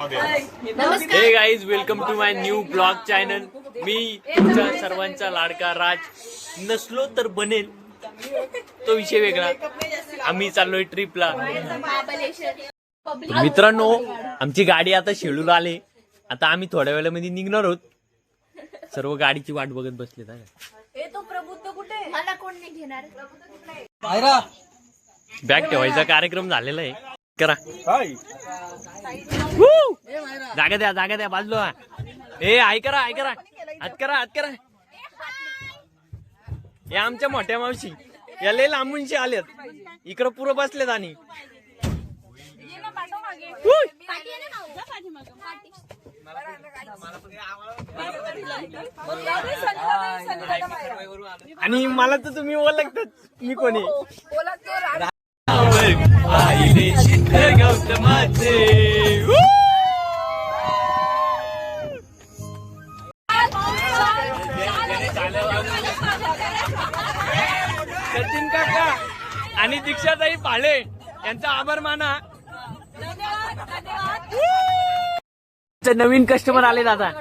हे guys, welcome to my new blog channel. मी तुमच्या सर्वांचा लाडका राज नसलो तर बनेल, तो विषय वेगळा. आम्ही चाललोय ट्रिपला. मित्रांनो, आमची गाडी आता शेळूर आले. आता आम्ही थोड्या वेळामध्ये निघणार आहोत. सर्व गाडीची वाट बघत बसले. बॅग ठेवायचा कार्यक्रम झालेला आहे. करा जागा द्या बाजूला. ए हात करा हे आमच्या मोठ्या मावशी या लय लांबूनशी आल्यात. इकडं पुरं बसलेत आणि मला तर तुम्ही ओळखतात मी कोणी. गौतमाचे सचिन काका आणि दीक्षाताई पाळे यांचा आभार माना. नवीन कस्टमर आले दादा.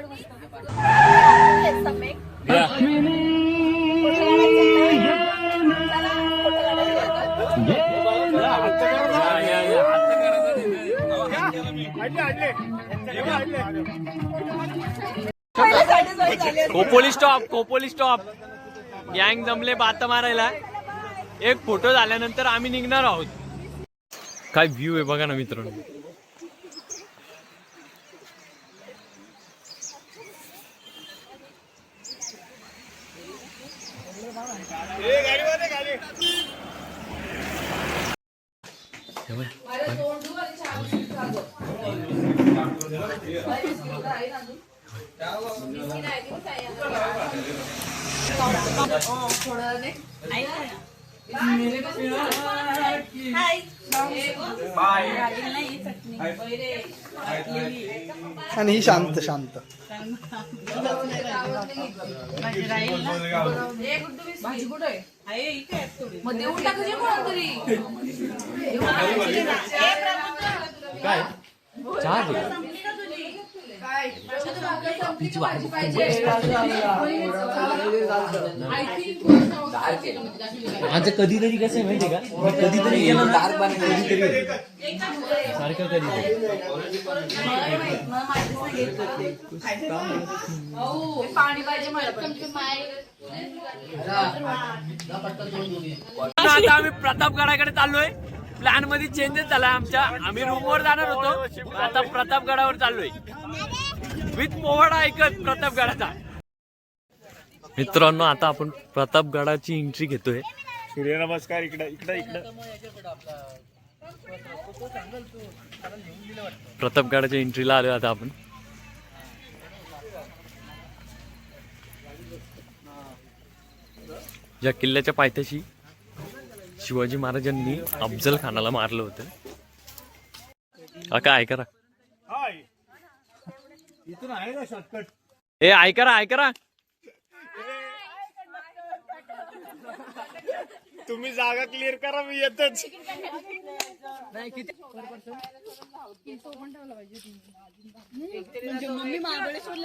खोपोली स्टॉप गँग जमले बाता मारायला. एक फोटो झाल्यानंतर आम्ही निघणार आहोत. काय व्ह्यू आहे बघा ना मित्रांनो. आणि ही शांत शांत काय माझं कधीतरी कसं आहे माहितीये का, कधीतरी गेलं कधीतरी सारखं कधीतरी. आता आम्ही प्रतापगडाकडे चाललोय. प्लॅन मध्ये चेंजेस झाला आमच्या. आम्ही रूमवर जाणार होतो, आता प्रतापगडावर चाललोय विथ पोवाडा ऐकत प्रतापगडाचा. मित्रांनो, आता आपण प्रतापगडाची एंट्री घेतोय. सूर्यनमस्कार इकडं प्रतापगडाच्या एंट्रीला आलोय आता आपण. या किल्ल्याच्या पायथ्याशी शिवाजी महाराजांनी अफजल खानाला मारलं होतं. काय ऐकरा इथून आहे ना शॉर्टकट. ए ऐकरा तुम्ही जागा क्लिअर करा, मी येतच.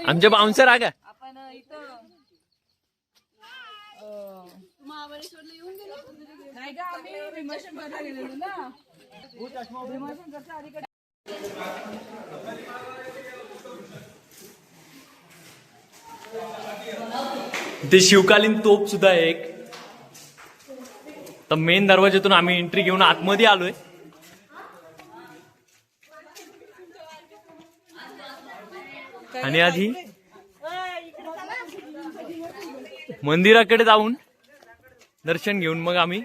आमचे बाउन्सर आहे का? महाबळेश्वरला येऊन गेलो नाही का आम्ही. भीमाशंकरला गेलेलो ना. भीमाशंकरच्या अलीकडे ते शिवकालीन तोप सुद्धा आहे एक. तर मेन दरवाज्यातून आम्ही एंट्री घेऊन आतमध्ये आलोय. आणि आधी मंदिराकडे जाऊन दर्शन घेऊन मग आम्ही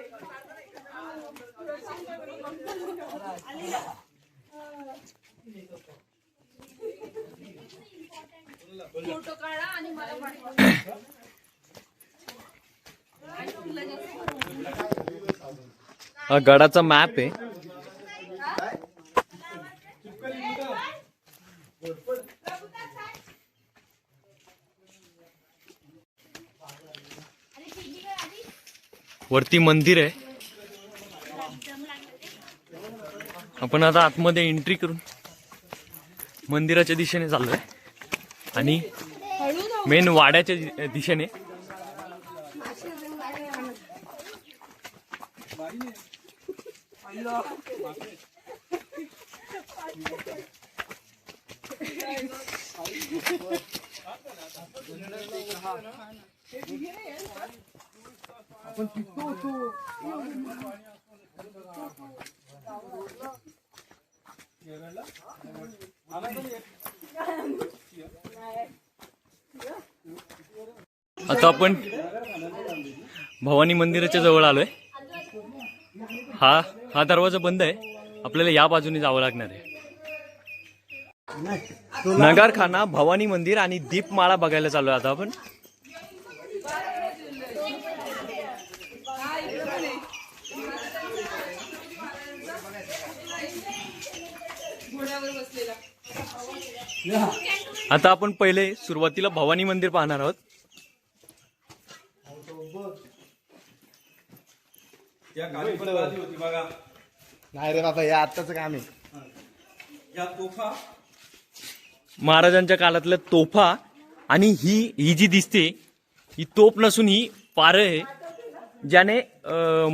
फोटो काढा आणि मला हा गडाचा मॅप आहे. वरती मंदिर आहे. आपण आता आतमध्ये एंट्री करून मंदिराच्या दिशेने चाललोय आणि मेन वाड्याच्या दिशेने. आता आपण भवानी मंदिराच्या जवळ आलोय. हा दरवाजा बंद आहे, आपल्याला या बाजूने जावं लागणार आहे. नगारखाना, भवानी मंदिर आणि दीपमाळा बघायला चालू आहे आता आपण. आता आपण पहिले सुरुवातीला भवानी मंदिर पाहणार आहोत. नाही रे बाबा, या आत्ताच काम आहे. या तोफा महाराजांच्या काळातल्या तोफा. आणि ही जी दिसते ही तोफ नसून ही पारं आहे, ज्याने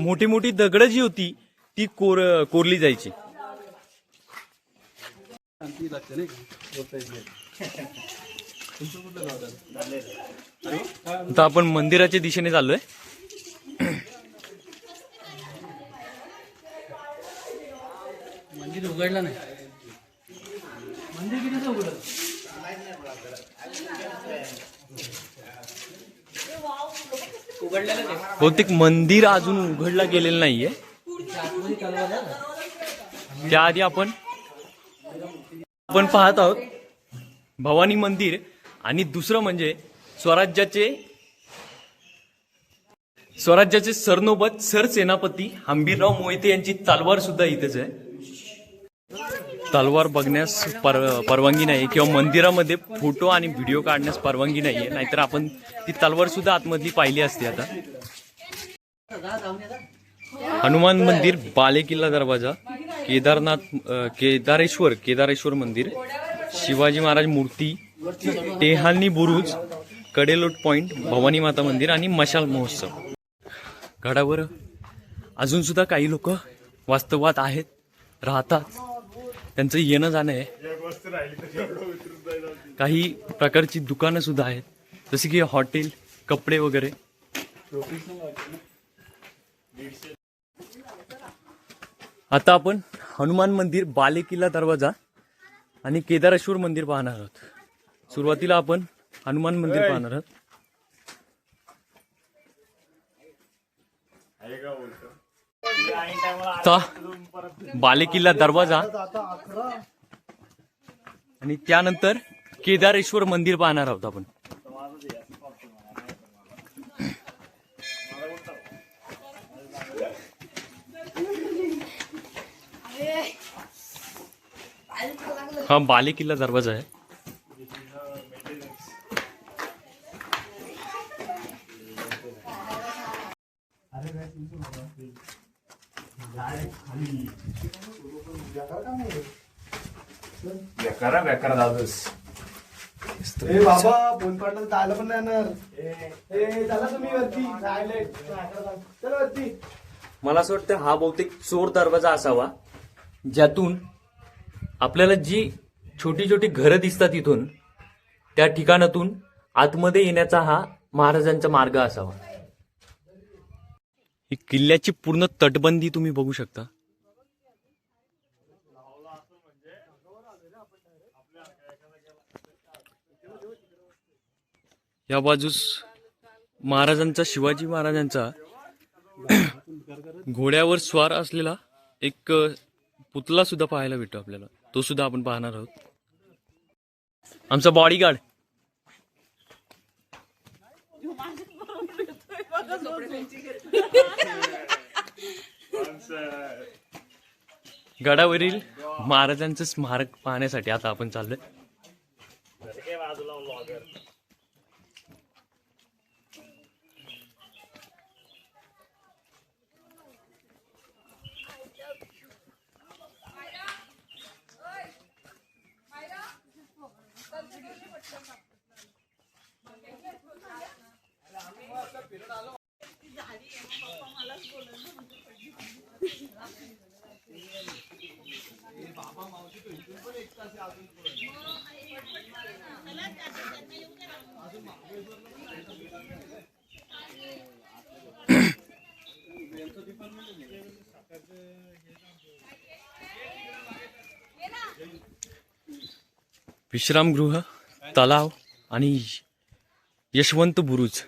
मोठी मोठी दगड जी होती ती कोरली जायची. आता आपण मंदिराच्या दिशेने चाललोय. मंदिर उघडलं नाही. मंदिर किती उघडलं? बहुतेक मंदिर अजून उघडलं गेलेलं नाहीये. त्याआधी आपण पाहत आहोत भवानी मंदिर. आणि दुसरं म्हणजे स्वराज्याचे सरनोबत सरसेनापती हंबीरराव मोहिते यांची तलवार सुद्धा इथेच आहे. तलवार बघण्यास परवानगी नाही किंवा मंदिरामध्ये फोटो आणि व्हिडिओ काढण्यास परवानगी नाहीये, नाहीतर आपण ती तलवार सुद्धा आतमधली पाहिली असते. आता हनुमान मंदिर, बालेकिल्ला दरवाजा, केदारेश्वर मंदिर, शिवाजी महाराज मूर्ती, टेहालनी बुरुज, कडेलोट पॉइंट, भवानी माता मंदिर आणि मशाल महोत्सव. गडावर अजून सुद्धा काही लोक वास्तवात आहेत, राहतात. त्यांचं येणं जाणं आहे. काही प्रकारची दुकानं सुद्धा आहेत, जसे की हॉटेल, कपडे वगैरे. आता आपण हनुमान मंदिर, बालेकिल्ला दरवाजा आणि केदारेश्वर मंदिर पाहणार आहोत. सुरुवातीला आपण हनुमान मंदिर पाहणार आहोत. आता बालेकिल्ला दरवाजा आणि त्यानंतर केदारेश्वर मंदिर पाहणार आहोत आपण. हा बालेकिल्ला दरवाजा आहे. ए बाबा, फोन पडला तर आलं पण नाही येणार. चला तुम्ही वरती. चला वरती. मला असं वाटतं हा बहुतेक चोर दरवाजा असावा, ज्यातून आपल्याला जी छोटी छोटी घरं दिसतात इथून, त्या ठिकाणातून आतमध्ये येण्याचा हा महाराजांचा मार्ग असावा. ही किल्ल्याची पूर्ण तटबंदी तुम्ही बघू शकता. या बाजूस महाराजांचा, शिवाजी महाराजांचा घोड्यावर स्वार असलेला एक पुतळा सुद्धा पाहायला भेटतो आपल्याला. तो सुद्धा आपण पाहणार आहोत. आमचा बॉडीगार्ड. गडावरील महाराजांचं स्मारक पाहण्यासाठी आता आपण चाललोय. विश्रामगृह, तलाव आणि यशवंत बुरुज.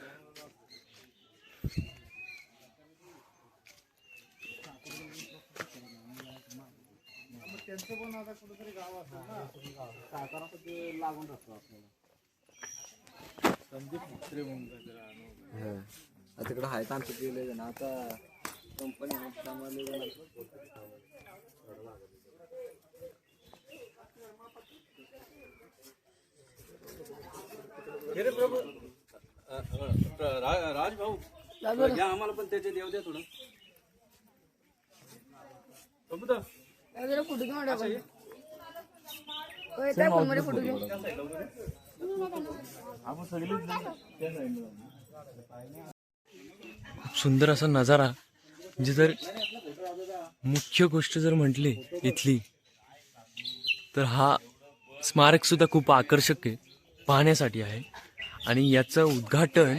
तिकडे आहे आमचं केलं ना आता कंपनी राज भाऊ घ्या आम्हाला पण त्याच्यात येऊ द्या थोडं. फोटो घेऊन फोनमध्ये फोटो घेऊ. खूप सुंदर असा नजारा. म्हणजे जर मुख्य गोष्ट जर म्हटली इथली तर हा स्मारक सुद्धा खूप आकर्षक आहे, पाहण्यासाठी आहे. आणि याचं उद्घाटन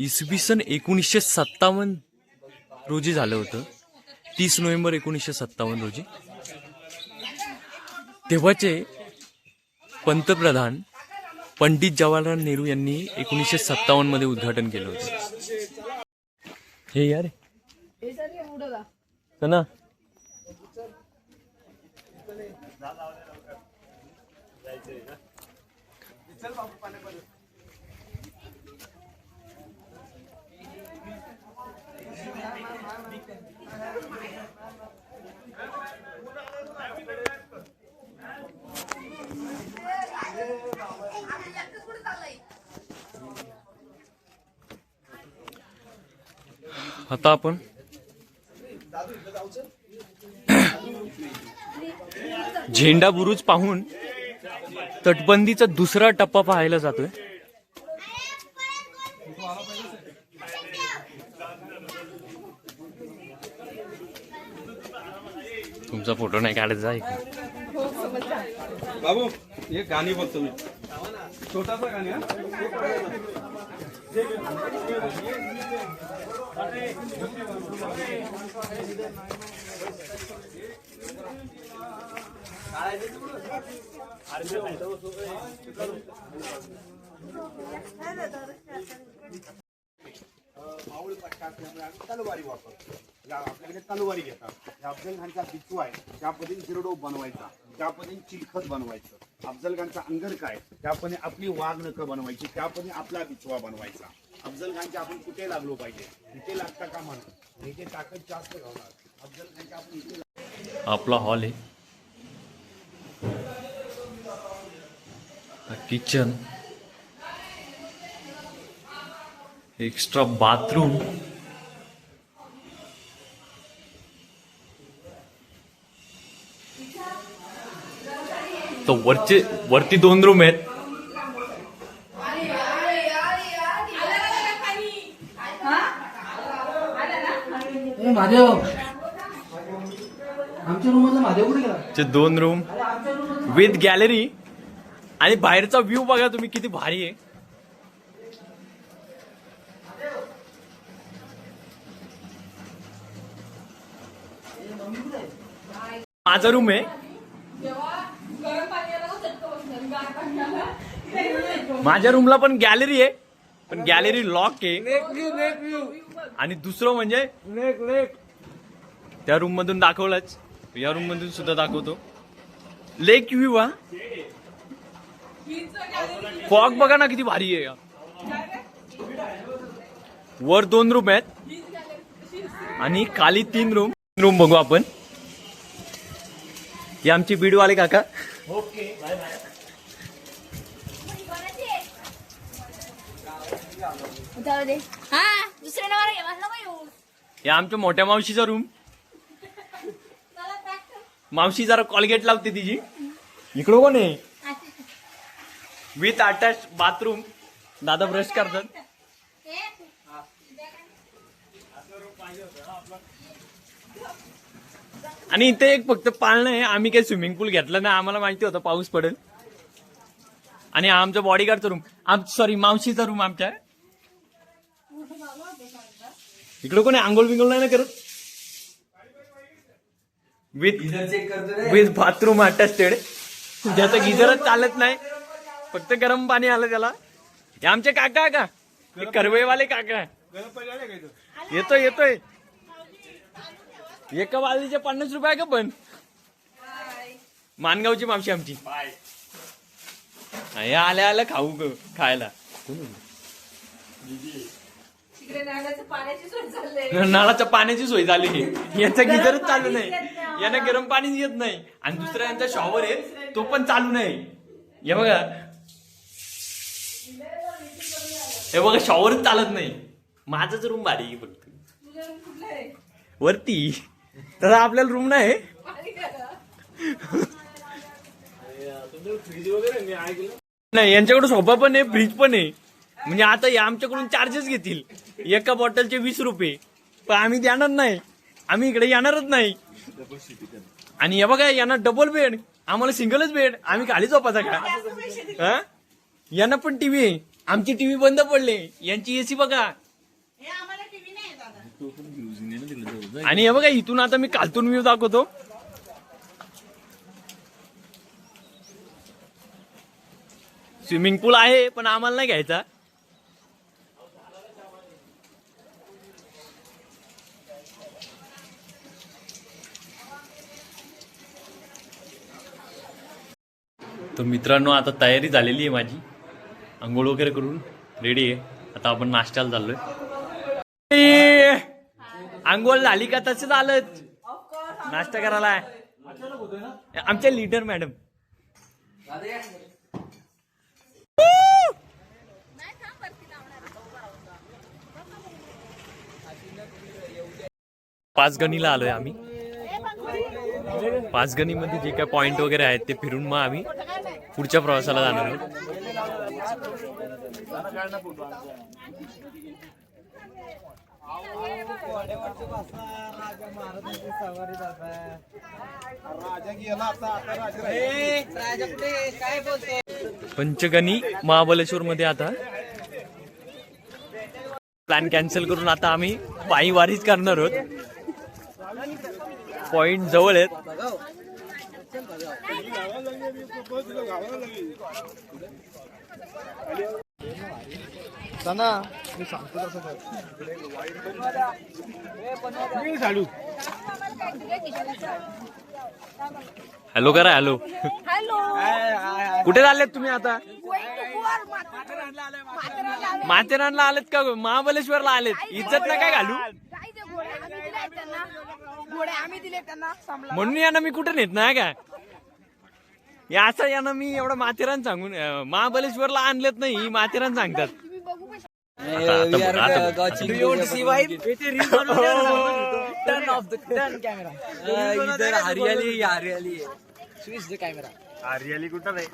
इसवी सन 1957 रोजी झालं होतं. 30 नोव्हेंबर 1957 रोजी. तेव्हाचे पंतप्रधान पंडित जवाहरलाल नेहरू यांनी 1957 मध्ये उद्घाटन केलं होतं. हे यार ना आता आपण झेंडा बुरुज पाहून तटबंदीचा दुसरा टप्पा पाहायला जातोय. तुमचा फोटो नाही काढायचा आहे. बाबू एक गाणी बघतो मी, छोटासा गाणी. तलवारी वापरतो. आपल्याकडे तलवारी घेतात. अफजल खानचा बिचू आहे, त्या पद्धतीने शिरोडोप बनवायचा, त्या पद्धतीने चिलखत बनवायचं. अफजल खानचा अंगर काय, त्या पद्धतीने आपली वाघ नख बनवायची, त्या पद्धतीने आपला बिचवा बनवायचा. अफजल खानच्या आपण कुठे लागलो पाहिजे, इथे लागता का म्हणा, इथे ताकद जास्त घालणार. अफजल खानच्या आपण इथे आपला हॉल आहे, किचन, एक्स्ट्रा बाथरूम, तो वरती 2 रूम आहेत. महादेव आमच्या रूम मधला महादेव कुठे गेला? 2 रूम विथ गॅलरी. आणि बाहेरचा व्ह्यू बघा तुम्ही किती भारी आहे. माझा रूम आहे. माझ्या रूमला पण गॅलरी आहे, पण गॅलरी लॉक आहे. आणि दुसरं म्हणजे त्या रूम मधून दाखवलंच, या रूम मधून सुद्धा दाखवतो. लेक व्ह्यू. हा फॉग बघा ना किती भारी आहे. वर 2 रूम आहेत आणि खाली 3 रूम बघू आपण. हे आमचे बीडवाले काका. हे आमच्या मोठ्या मावशीचा रूम. मावशी जरा कॉलगेट लावते तिची. इकडं कोण आहे? With attach bathroom. दादा ब्रश करतात. आणि इथे एक फक्त पाळणं आहे. आम्ही काही स्विमिंग पूल घेतलं नाही, आम्हाला माहिती होतं पाऊस पडेल. आणि हा आमचा बॉडीगार्डचा रूम, सॉरी मावशीचा रूम आमच्या. इकडे कोणी आंघोळ बिंगोळ नाही ना करत. With bathroom attached. ज्याचं गिझरच चालत नाही, फक्त गरम पाणी आलं त्याला. हे आमचे काका का, हे करवेवाले काका. येतोय एका बाजरीचे 50 रुपये का पण. मानगावची मावशी आमची. हे आल्या खाऊ खायला. तिकडे नळाच्या पाण्याची सोय चालली. नळाच्या पाण्याची सोय झाली. यांचा गिझरच चालू नाही, यांना गरम पाणीच येत नाही. आणि दुसरा यांचा शॉवर आहे, तो पण चालू नाही. हे बघा शॉवरच चालत नाही. माझाच रूम भारी आहे फक्त तुझं room कुठलं आहे? वरती. तसा आपल्याला रूम नाही. पाणी घ्यायला. नाही यांच्याकडे सोफा पण आहे, फ्रीज पण आहे. म्हणजे आता हे आमच्याकडून चार्जेस घेतील एका बॉटलचे 20 रुपये. पण आम्ही देणार नाही, आम्ही इकडे येणारच नाही. आणि हे बघा यांना डबल बेड, आम्हाला सिंगलच बेड. आम्ही खाली झोपायचा का? हा, यांना पण टीव्ही आहे. आमची टीव्ही बंद पडले, यांची एसी बघा. आणि हे बघा इथून आता मी खालतून व्ह्यू दाखवतो. स्विमिंग पूल आहे पण आम्हाला नाही घ्यायचा. तर मित्रांनो आता तयारी झालेली आहे माझी. आंघोळ वगैरे करून रेडी आहे. आता आपण नाश्त्याला चाललोय. आंघोळ झाली का तसंच आलंच नाश्ता करायला. आमच्या लीडर मॅडम. पाचगणीला आलोय आम्ही. पाचगणीमध्ये जे काय पॉइंट वगैरे आहेत ते फिरून मग आम्ही पुढच्या प्रवासाला जाणार आहोत. पंचगणी महाबळेश्वर मध्ये आता प्लॅन कॅन्सल करून आता आम्ही पायी वारीच करणार आहोत. पॉइंट जवळ आहेत. हॅलो करा. हॅलो कुठे चाललेत तुम्ही आता? माथेरानला आलेत का महाबळेश्वरला आलेत? इज्जत ना काय घालू म्हणून यांना मी कुठे नेत नाही का? या असं यांना मी एवढं माथेरान सांगून महाबळेश्वरला आणलेत नाही, माथेरान सांगतात. हरियाली कुठं नाही.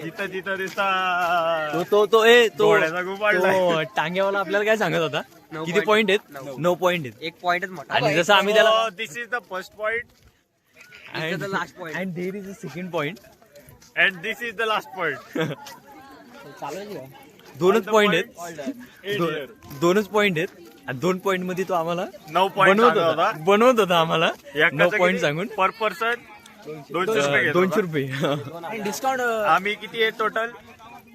जिथं जिथं टांग्यावाला आपल्याला काय सांगत होता? किती पॉइंट आहेत? 9 पॉइंट आहेत. 1 पॉइंट आणि जसं आम्ही त्याला this is the first point last point and there is a second point and this is the last point. दोनच पॉइंट आहेत. दोनच पॉइंट आहेत. आणि 2 पॉइंट मध्ये तो आम्हाला 9 पॉइंट बनवत होता आम्हाला 9 पॉइंट सांगून. पर पर्सन 200 रुपये. डिस्काउंट आम्ही किती आहे टोटल?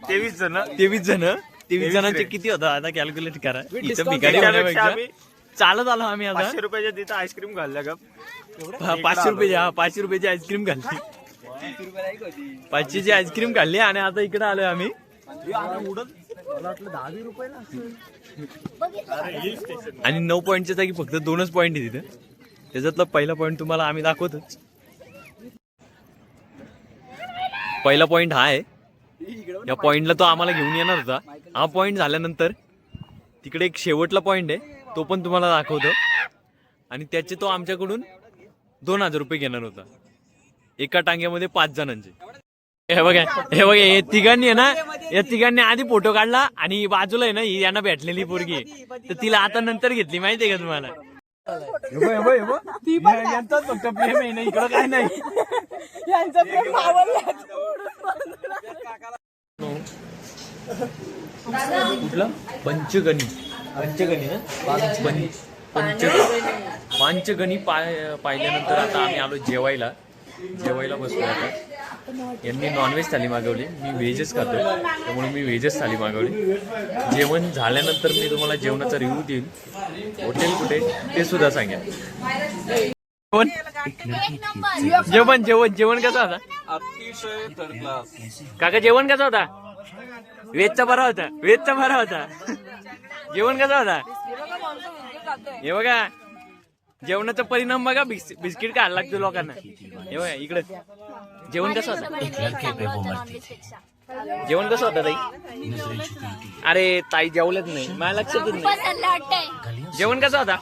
23 जण. 23 जणांचे किती होता आता कॅल्क्युलेट करा. इथं भिकारी त्यापेक्षा होण्यापेक्षा आम्ही चालत आलो आम्ही आता. 500 रुपयाच्या तिथं आईस्क्रीम घालल्या का? 500 रुपयाची आईस्क्रीम खाल्ली. 500ची आईस्क्रीम खाल्ली आणि आता इकडे आलोय आम्ही. आणि 9 पॉईंटच्या जागी फक्त 2च पॉईंट आहे तिथे. त्याच्यातला पहिला पॉईंट तुम्हाला आम्ही दाखवतोच. पहिला पॉईंट हा आहे. या पॉईंटला तो आम्हाला घेऊन येणार होता. हा पॉईंट झाल्यानंतर तिकडे एक शेवटला पॉईंट आहे, तो पण तुम्हाला दाखवतो. आणि त्याचे तो आमच्याकडून 2000 रुपये घेणार होता एका टांग्यामध्ये 5 जणांचे. हे बघा हे तिघांनी आहे ना, या तिघांनी आधी फोटो काढला आणि बाजूला आहे ना ही यांना भेटलेली पोरगी, तर तिला आता नंतर घेतली माहितीये का तुम्हाला? यांचाच फक्त प्रेम आहे ना, इकडं काय नाही. यांचं प्रेम आवडलं. कुठला पंचगणी पंचगणी पंचगणी पाहिल्यानंतर आता आम्ही आलो जेवायला बसलो. आता यांनी नॉनव्हेज थाली मागवली, मी व्हेजच खातोय त्यामुळे मी व्हेजच थाली मागवली. जेवण झाल्यानंतर मी तुम्हाला जेवणाचा रिव्ह्यू देईन. हॉटेल कुठे ते सुद्धा सांगेन. जेवण कसं होता अतिशय थर्ड क्लास. काका? जेवण कसं होता? व्हेजचा बरा होता. जेवण कसं होता? हे बघा जेवणाचा परिणाम बघा. बिस्किट खायला लागतो लोकांना. हे बघा इकडे जेवण कसं होतं? जेवण कसं होतं ताई? अरे ताई जेवलंच नाही, मला लक्षातच नाही. जेवण कसं होता?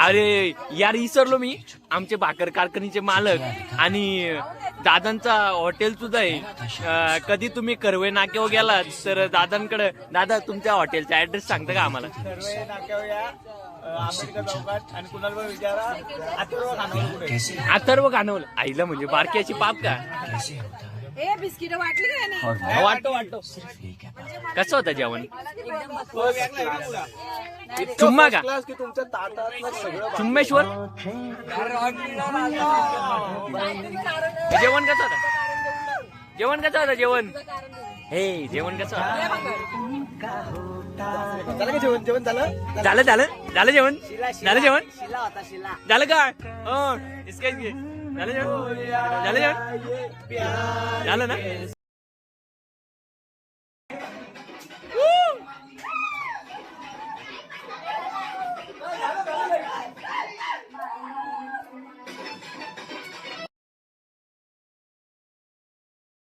अरे यार विसरलो मी. आमचे भाकर कारखान्याचे मालक आणि दादांचा हॉटेल सुद्धा आहे. कधी तुम्ही कर्वे नाक्यावर गेलात तर दादांकडे, दादा तुमच्या हॉटेलचा ऍड्रेस सांगता का आम्हाला? अथर्व खानवलं आईला म्हणजे बारक्याची पाप का? ए बिस्किट वाटली का नाही? वाटतो. कसं होतं जेवण? चुम्मा का? चुम्मेश्वर जेवण कसं होतं? जेवण कसं होतं? जेवण जेवण कसं होतं? झालं जेवण? झालं जेवण? झालं का? झालं जेवण? झालं ना?